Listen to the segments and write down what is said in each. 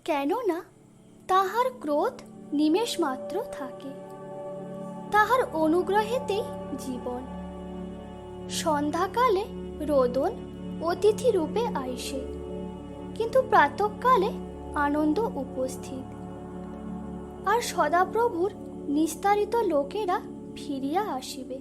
কেননা তাহার ক্রোধ নিমেষ মাত্র থাকে, তাহার অনুগ্রহেতেই জীবন। সন্ধ্যাকালে রোদন অতিথি রূপে আইসে, কিন্তু প্রাতঃকালে আনন্দ উপস্থিত। আর সদাপ্রভুর নিস্তারিত লোকেরা ফিরিয়া আসিবে,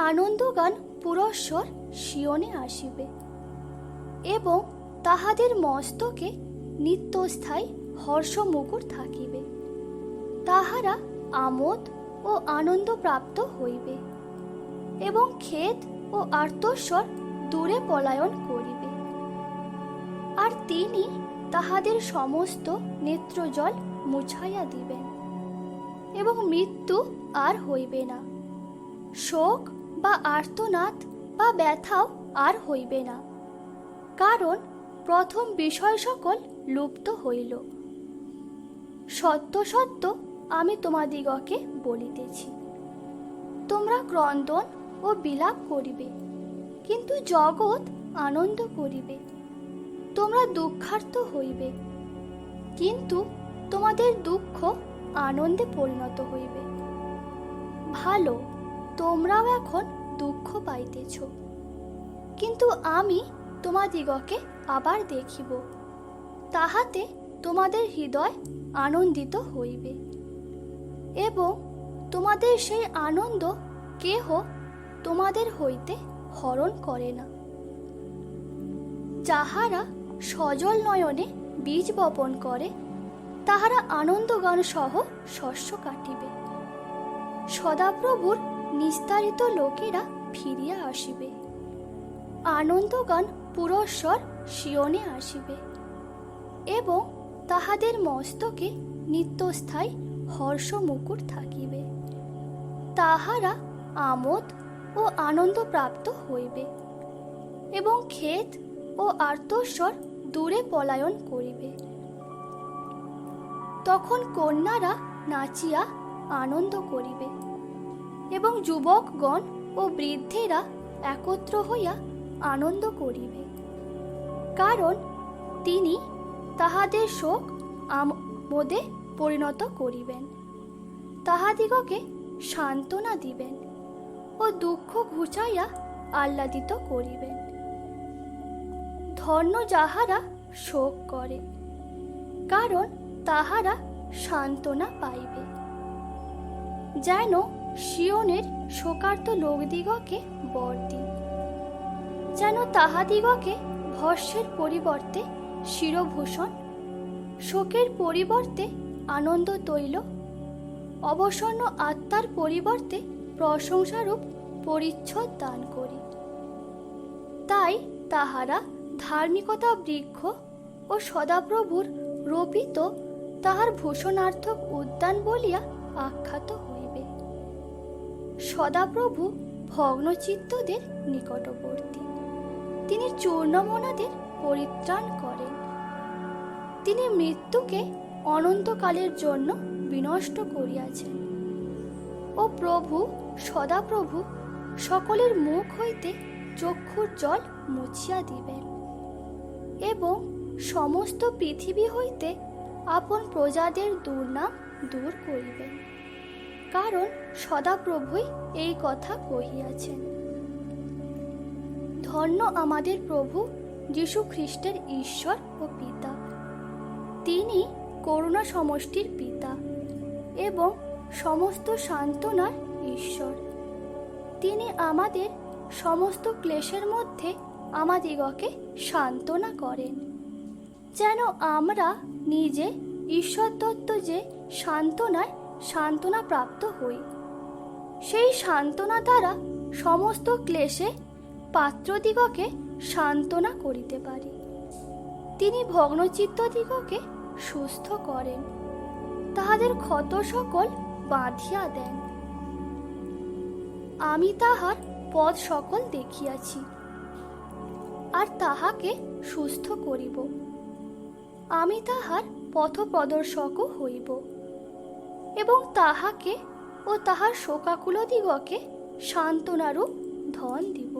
আনন্দগান পুরস্বর সিয়নে আসিবে, এবং তাহাদের মস্তকে নিত্যস্থায়ী হর্ষ মুকুট থাকিবে। তাহারা আমোদ ও আনন্দ প্রাপ্ত হইবে, এবং খেদ ও আর্তস্বর দূরে পলায়ন করিবে। আর তিনি তাহাদের সমস্ত নেত্রজল মুছাইয়া দিবেন, এবং মৃত্যু আর হইবে না। শোক বা আর্তনাদ বা ব্যথাও আর হইবে না, কারণ প্রথম বিষয় সকল লুপ্ত হইল। সত্য সত্য আমি তোমাদিগকে বলিতেছি, তোমরা ক্রন্দন ও বিলাপ করিবে, কিন্তু জগৎ আনন্দ করিবে। তোমরা দুঃখার্ত হইবে, কিন্তু তোমাদের দুঃখ আনন্দে পরিণত হইবে। ভালো, তোমরাও এখন দুঃখ পাইতেছ, কিন্তু আমি তোমাদিগকে আবার দেখিব, তাহাতে তোমাদের হৃদয় আনন্দিত হইবে, এবং তোমাদের সেই আনন্দ কেহ তোমাদের হইতে হরণ করে না। যাহারা সজল নয়নে বীজ বপন করে, তাহারা আনন্দগান সহ শস্য কাটিবে। সদাপ্রভুর নিস্তারিত লোকেরা ফিরিয়া আসিবে, আনন্দগান পুরস্বর সিয়নে আসিবে, এবং তাহাদের মস্তকে নিত্যস্থায়ী হর্ষ মুকুট থাকিবে। তাহারা আমোদ ও আনন্দ প্রাপ্ত হইবে, এবং খেদ ও আর্তস্বর দূরে পলায়ন করিবে। তখন কন্যারা নাচিয়া আনন্দ করিবে, এবং যুবকগণ ও বৃদ্ধেরা একত্র হইয়া আনন্দ করিবে, কারণ তিনি তাহাদের শোক আমোদে পরিণত করিবেন, তাহাদিগকে সান্ত্বনা দিবেন ও দুঃখ ঘুচাইয়া আহ্লাদিত করিবেন। ধন্য যাহারা শোক করে, কারণ তাহারা সান্ত্বনা পাইবে। যেন সিয়নের শোকার্ত লোকদিগকে বর দিই, যেন তাহাদিগকে ভস্মের পরিবর্তে শিরভূষণ, শোকের পরিবর্তে আনন্দ তৈল, অবসন্ন আত্মার পরিবর্তে প্রশংসারূপ পরিচ্ছদ দান করি। তাই তাহারা ধার্মিকতা বৃক্ষ ও সদাপ্রভুর রোপিত তাহার ভূষণার্থক উদ্যান বলিয়া আখ্যাত হইবে। সদাপ্রভু ভগ্নচিত্তদের নিকটবর্তী, তিনি চূর্ণমনাদের পরিত্রাণ করেন। তিনি মৃত্যুকে অনন্তকালের জন্য বিনষ্ট করিয়াছেন, ও প্রভু সদাপ্রভু সকলের মুখ হইতে চক্ষুর জল মুছিয়া দিবেন, এবং সমস্ত পৃথিবী হইতে আপন প্রজাদের দুর্নাম দূর করিবেন, কারণ সদাপ্রভুই এই কথা কহিয়াছেন। ধন্য আমাদের প্রভু যীশু খ্রিস্টের ঈশ্বর ও পিতা। তিনি করুণা সমষ্টির পিতা এবং সমস্ত সান্ত্বনার ঈশ্বর। তিনি আমাদের সমস্ত ক্লেশের মধ্যে আমাদিগকে সান্ত্বনা করেন, যেন আমরা নিজে ঈশ্বর তত্ত্ব যে সান্ত্বনায় সান্ত্বনা প্রাপ্ত হই, সেই সান্ত্বনা দ্বারা সমস্ত ক্লেশে পাত্রদিগকে সান্ত্বনা করিতে পারি। তিনি ভগ্নচিত্তদিগকে সুস্থ করেন, তাহাদের ক্ষত সকল বাঁধিয়া দেন। আমি তাহার পথ সকল দেখিয়াছি, আর তাহাকে সুস্থ করিব। আমি তাহার পথ প্রদর্শকও হইব, এবং তাহাকে ও তাহার শোকাকুলদিগকে সান্ত্বনারূপ ধন দিব।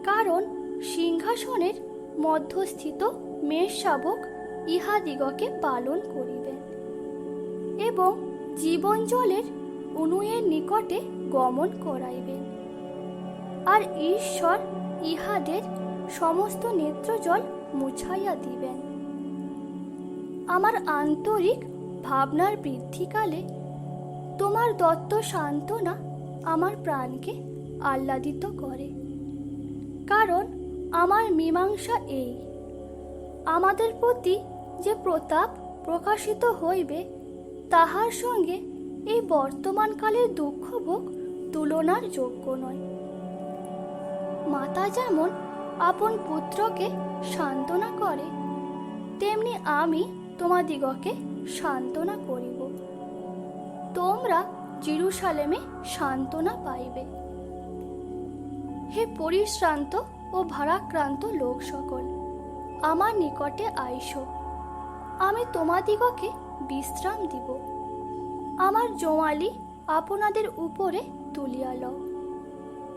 কারণ সিংহাসনের মধ্যস্থিত মেষ শাবক ইহাদিগকে পালন করিবেন এবং জীবন জলের অনুয়ের নিকটে গমন করাইবেন। আর ঈশ্বর ইহাদের সমস্ত নেত্রজল মুছাইয়া দিবেন। আমার আন্তরিক ভাবনার বৃদ্ধিকালে তোমার দত্ত সান্ত্বনা আমার প্রাণকে আহ্লাদিত করে। কারণ আমার মীমাংসা এই, আমাদের প্রতি যে প্রতাপ প্রকাশিত হইবে তাহার সঙ্গে এই বর্তমানকালের দুঃখভোগ তুলনার যোগ্য নয়। মাতা যেমন আপন পুত্রকে সান্ত্বনা করে, তেমনি আমি তোমাদিগকে সান্ত্বনা করিব। তোমরা জেরুসালেমে সান্ত্বনা পাইবে। হে পরিশ্রান্ত ও ভারাক্রান্ত লোক সকল, আমার নিকটে আইসো, আমি তোমাদিগকে বিশ্রাম দিব। আমার জোয়ালি আপনাদের উপরে তুলিয়া লও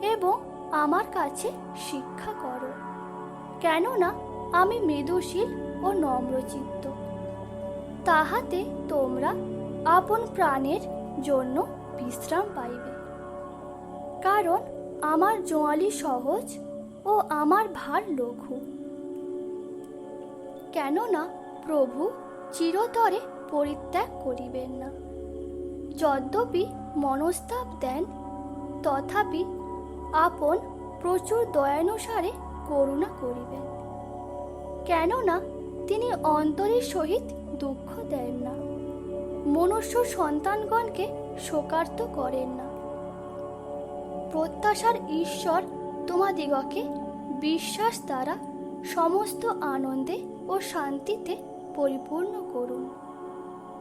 এবং আমার কাছে শিক্ষা করো, কেননা আমি মৃদুশীল ও নম্রচিত্ত। তাহাতে তোমরা আপন প্রাণের জন্য বিশ্রাম পাইবে। কারণ আমার জোয়ালি সহজ ও আমার ভার লঘু। কেননা প্রভু চিরতরে পরিত্যাগ করিবেন না। যদ্যপি মনস্তাপ দেন, তথাপি আপন প্রচুর দয়ানুসারে করুণা করিবেন। কেননা তিনি অন্তরের সহিত দুঃখ দেন না, মনুষ্য সন্তানগণকে শোকার্ত করেন না। প্রত্যাশার ঈশ্বর তোমাদিগকে বিশ্বাস দ্বারা সমস্ত আনন্দে ও শান্তিতে পরিপূর্ণ করুন,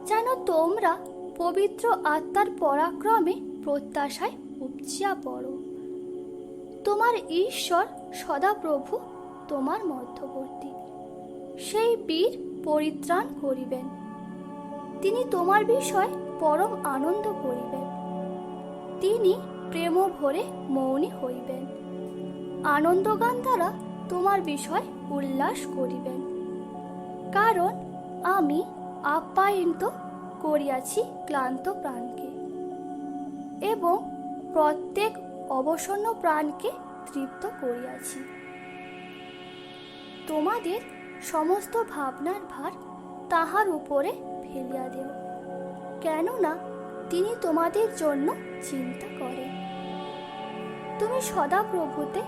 যেন তোমরা পবিত্র আত্মার পরাক্রমে প্রত্যাশায় উপচিয়া পড়ো। তোমার ঈশ্বর সদাপ্রভু তোমার মধ্যবর্তী, সেই বীর পরিত্রাণ করিবেন। তিনি তোমার বিষয় পরম আনন্দ করিবেন। তিনি প্রেম ভরে মৌনী হইবেন। আনন্দগান দ্বারা তোমার বিষয় উল্লাস করিবেন। কারণ আমি আপ্যায়িত করিয়াছি ক্লান্ত প্রাণকে এবং প্রত্যেক অবসন্ন প্রাণকে তৃপ্ত করিয়াছি। তোমাদের সমস্ত ভাবনার ভার তাহার উপরে ফেলিয়া দেও, কেননা তিনি তোমাদের জন্য চিন্তা করেন। তুমি সদাপ্রভুতে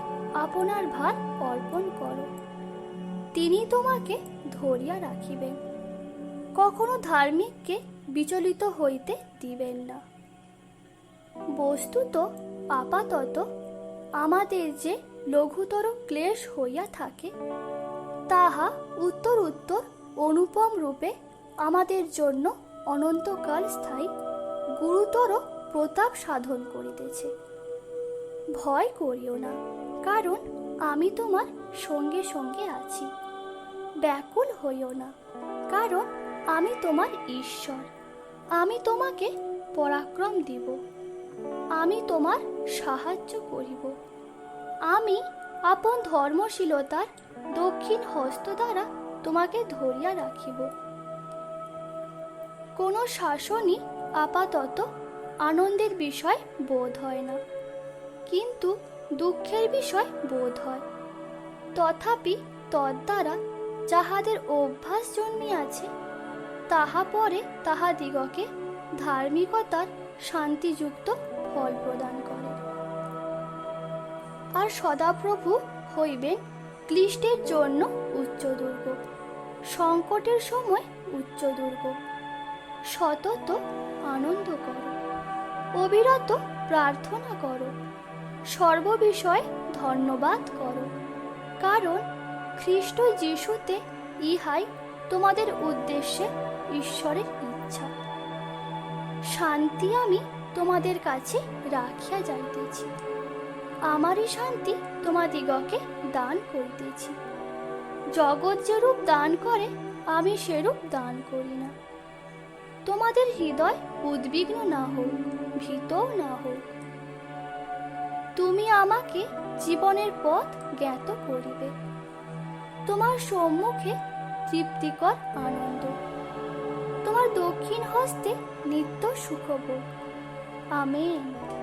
আপনার ভার অর্পণ করো, তিনি তোমাকে ধরিয়া রাখিবেন। কখনো ধার্মিককে বিচলিত হইতে দিবেন না। বস্তুত আপাতত আমাদের যে লঘুতর ক্লেশ হইয়া থাকে, তাহা উত্তর উত্তর অনুপম রূপে আমাদের জন্য অনন্তকাল স্থায়ী গুরুতর প্রতাপ সাধন করিতেছে। ভয় করিও না, কারণ আমি তোমার সঙ্গে সঙ্গে আছি। ব্যাকুল হইও না, কারণ আমি তোমার ঈশ্বর। আমি তোমাকে পরাক্রম দিব, আমি তোমার সাহায্য করিব। আমি আপন ধর্মশীলতার দক্ষিণ হস্ত দ্বারা তোমাকে ধরিয়া রাখিব। কোনো শাসনই আপাতত আনন্দের বিষয় বোধ হয় না, কিন্তু দুঃখের বিষয় বোধ হয়। তথাপি তদ্বারা যাহাদের অভ্যাস জন্মিয়াছে, তাহা পরে তাহাদিগকে ধার্মিকতার শান্তিযুক্ত ফল প্রদান করে। আর সদাপ্রভু হইবেন ক্লিষ্টের জন্য উচ্চ দুর্গ, সংকটের সময় উচ্চ দুর্গ। সতত আনন্দ করো, অবিরত প্রার্থনা করো, সর্ববিষয়ে ধন্যবাদ করো, কারণ খ্রিস্ট যিশুতে ইহাই তোমাদের উদ্দেশ্যে ঈশ্বরের ইচ্ছা। শান্তি আমি তোমাদের কাছে রাখিয়া যাইতেছি, আমারই শান্তি তোমাদিগকে দান করিতেছি। জগৎ যেরূপ দান করে, আমি সেরূপ দান করি না। তোমাদের হৃদয় উদ্বিগ্ন না হোক, ভীতও না হোক। তুমি আমাকে জীবনের পথ জ্ঞাত করিবে। তোমার সম্মুখে তৃপ্তিকর আনন্দ। তোমার দক্ষিণ হস্তে নিত্য সুখভোগ। আমেন।